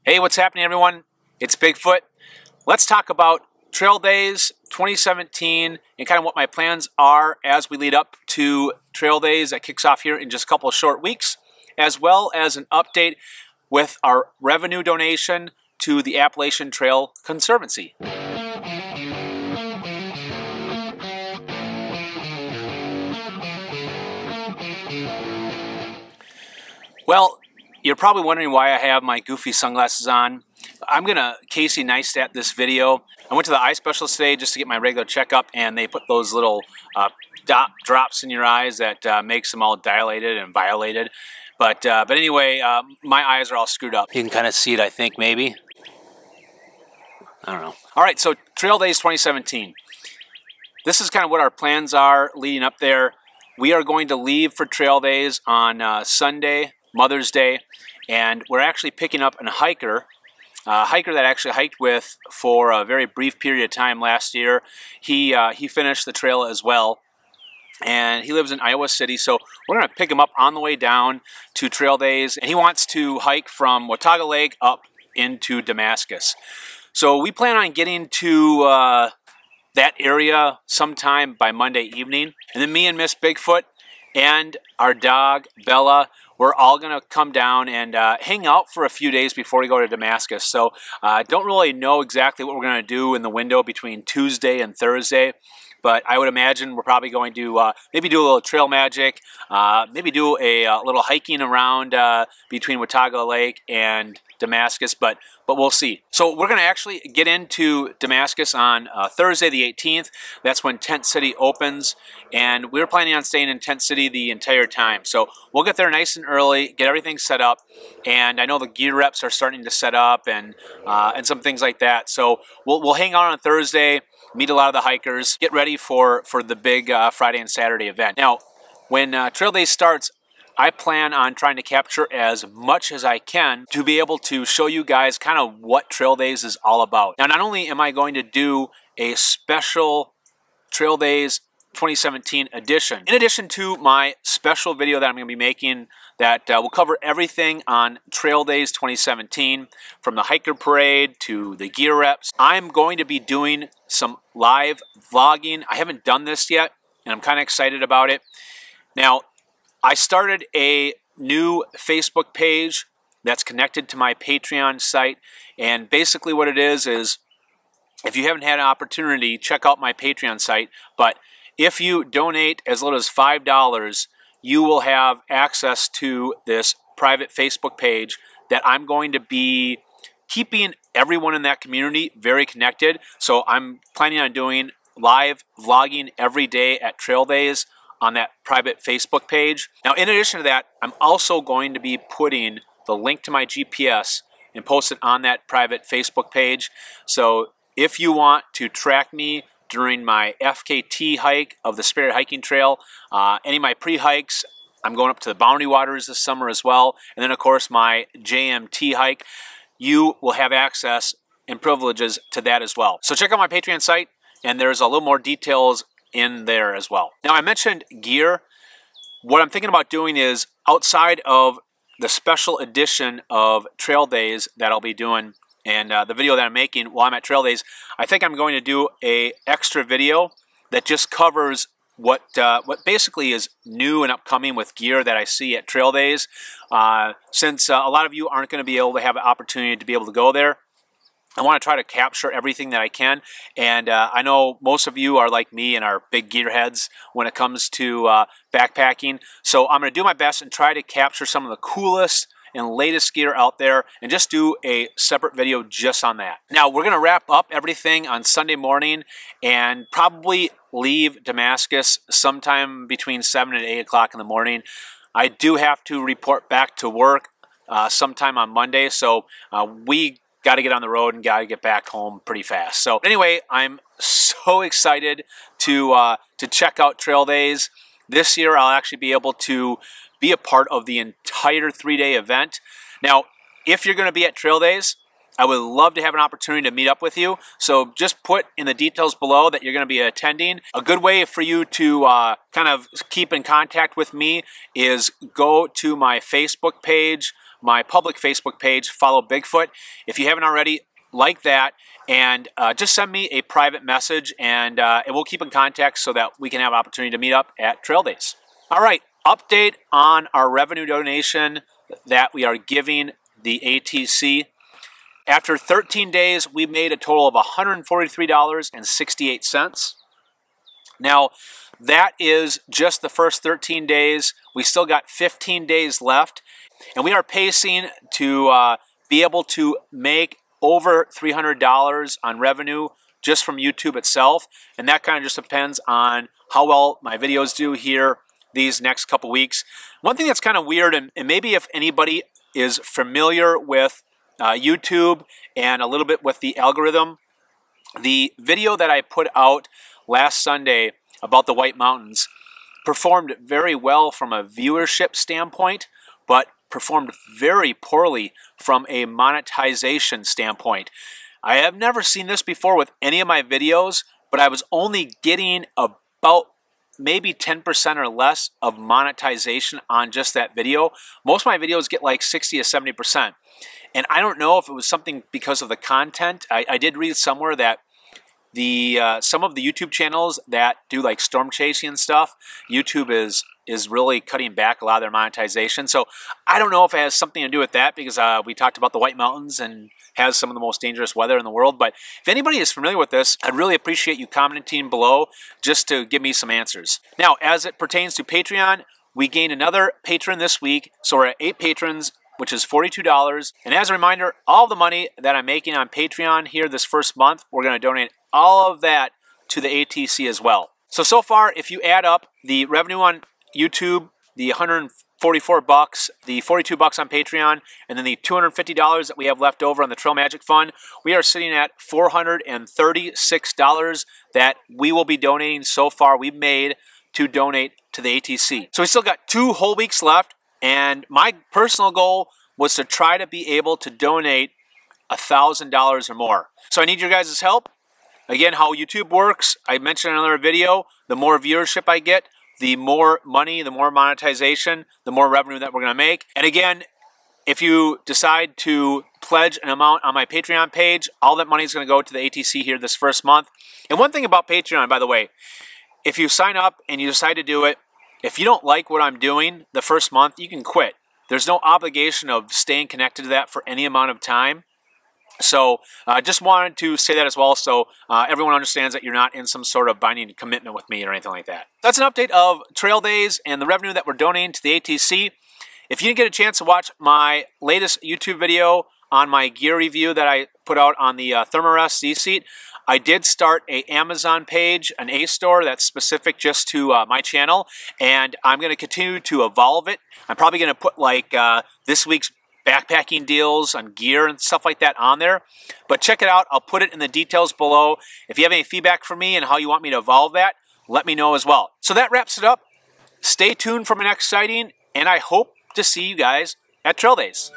Hey, what's happening, everyone? It's Bigfoot. Let's talk about Trail Days 2017 and kind of what my plans are as we lead up to Trail Days that kicks off here in just a couple of short weeks, as well as an update with our revenue donation to the Appalachian Trail Conservancy. Well, you're probably wondering why I have my goofy sunglasses on. I'm going to Casey Neistat this video. I went to the eye specialist today just to get my regular checkup, and they put those little drops in your eyes that makes them all dilated and violated. But anyway, my eyes are all screwed up. You can kind of see it, I think, maybe. I don't know. All right, so Trail Days 2017. This is kind of what our plans are leading up there. We are going to leave for Trail Days on Sunday, Mother's Day, and we're actually picking up a hiker that I actually hiked with for a very brief period of time last year. He finished the trail as well, and he lives in Iowa City, so we're going to pick him up on the way down to Trail Days, and he wants to hike from Watauga Lake up into Damascus. So we plan on getting to that area sometime by Monday evening, and then me and Miss Bigfoot and our dog, Bella, we're all going to come down and hang out for a few days before we go to Damascus. So I don't really know exactly what we're going to do in the window between Tuesday and Thursday, but I would imagine we're probably going to maybe do a little trail magic, maybe do a little hiking around between Watauga Lake and Damascus, but we'll see. So we're going to actually get into Damascus on Thursday the 18th. That's when Tent City opens, and we're planning on staying in Tent City the entire time. So we'll get there nice and early, get everything set up, and I know the gear reps are starting to set up and some things like that. So we'll hang out on Thursday, meet a lot of the hikers, get ready for the big Friday and Saturday event. Now, when Trail Day starts, I plan on trying to capture as much as I can to be able to show you guys kind of what Trail Days is all about. Now, not only am I going to do a special Trail Days 2017 edition, in addition to my special video that I'm going to be making that will cover everything on Trail Days 2017, from the hiker parade to the gear reps, I'm going to be doing some live vlogging. I haven't done this yet, and I'm kind of excited about it. Now, I started a new Facebook page that's connected to my Patreon site, and basically what it is if you haven't had an opportunity, check out my Patreon site, but if you donate as little as $5, you will have access to this private Facebook page that I'm going to be keeping everyone in that community very connected. So I'm planning on doing live vlogging every day at Trail Days on that private Facebook page. Now, in addition to that, I'm also going to be putting the link to my GPS and post it on that private Facebook page. So if you want to track me during my FKT hike of the Spirit Hiking Trail, any of my pre-hikes, I'm going up to the Boundary Waters this summer as well, and then of course my JMT hike, you will have access and privileges to that as well. So check out my Patreon site, and there's a little more details in there as well. Now, I mentioned gear. What I'm thinking about doing is, outside of the special edition of Trail Days that I'll be doing and the video that I'm making while I'm at Trail Days, I think I'm going to do a extra video that just covers what basically is new and upcoming with gear that I see at Trail Days. Since a lot of you aren't going to be able to have an opportunity to be able to go there, I want to try to capture everything that I can, and I know most of you are like me and are big gearheads when it comes to backpacking, so I'm going to do my best and try to capture some of the coolest and latest gear out there and just do a separate video just on that. Now, we're going to wrap up everything on Sunday morning and probably leave Damascus sometime between 7 and 8 o'clock in the morning. I do have to report back to work sometime on Monday, so we got to get on the road and got to get back home pretty fast. So anyway, I'm so excited to check out Trail Days. This year, I'll actually be able to be a part of the entire 3-day event. Now, if you're going to be at Trail Days, I would love to have an opportunity to meet up with you. So just put in the details below that you're going to be attending. A good way for you to kind of keep in contact with me is go to my Facebook page, my public Facebook page, Follow Bigfoot. If you haven't already, like that, and just send me a private message, and we'll keep in contact so that we can have an opportunity to meet up at Trail Days. All right, update on our revenue donation that we are giving the ATC. After 13 days, we made a total of $143.68. Now, that is just the first 13 days. We still got 15 days left, and we are pacing to be able to make over $300 on revenue just from YouTube itself, and that kind of just depends on how well my videos do here these next couple weeks. One thing that's kind of weird, and maybe if anybody is familiar with YouTube and a little bit with the algorithm, the video that I put out last Sunday about the White Mountains performed very well from a viewership standpoint, but performed very poorly from a monetization standpoint. I have never seen this before with any of my videos, but I was only getting about maybe 10% or less of monetization on just that video. Most of my videos get like 60 to 70%. And I don't know if it was something because of the content. I did read somewhere that some of the YouTube channels that do like storm chasing and stuff, YouTube is really cutting back a lot of their monetization. So I don't know if it has something to do with that, because we talked about the White Mountains and has some of the most dangerous weather in the world. But if anybody is familiar with this, I'd really appreciate you commenting below just to give me some answers. Now, as it pertains to Patreon, we gained another patron this week. So we're at 8 patrons, which is $42. And as a reminder, all the money that I'm making on Patreon here this first month, we're going to donate all of that to the ATC as well. So far, if you add up the revenue on YouTube, the $144, the $42 on Patreon, and then the $250 that we have left over on the Trail Magic Fund, we are sitting at $436 that we will be donating so far. We've made to donate to the ATC. So we still got 2 whole weeks left, and my personal goal was to try to be able to donate $1,000 or more. So I need your guys' help. Again, how YouTube works, I mentioned in another video, the more viewership I get, the more money, the more monetization, the more revenue that we're going to make. And again, if you decide to pledge an amount on my Patreon page, all that money is going to go to the ATC here this first month. And one thing about Patreon, by the way, if you sign up and you decide to do it, if you don't like what I'm doing the first month, you can quit. There's no obligation of staying connected to that for any amount of time. So I just wanted to say that as well, so everyone understands that you're not in some sort of binding commitment with me or anything like that. That's an update of Trail Days and the revenue that we're donating to the ATC. If you didn't get a chance to watch my latest YouTube video on my gear review that I put out on the Thermarest Z-Seat, I did start an Amazon page, an A-store that's specific just to my channel, and I'm going to continue to evolve it. I'm probably going to put like this week's backpacking deals on gear and stuff like that on there. But check it out. I'll put it in the details below. If you have any feedback for me and how you want me to evolve that, let me know as well. So that wraps it up. Stay tuned for my next sighting, and I hope to see you guys at Trail Days.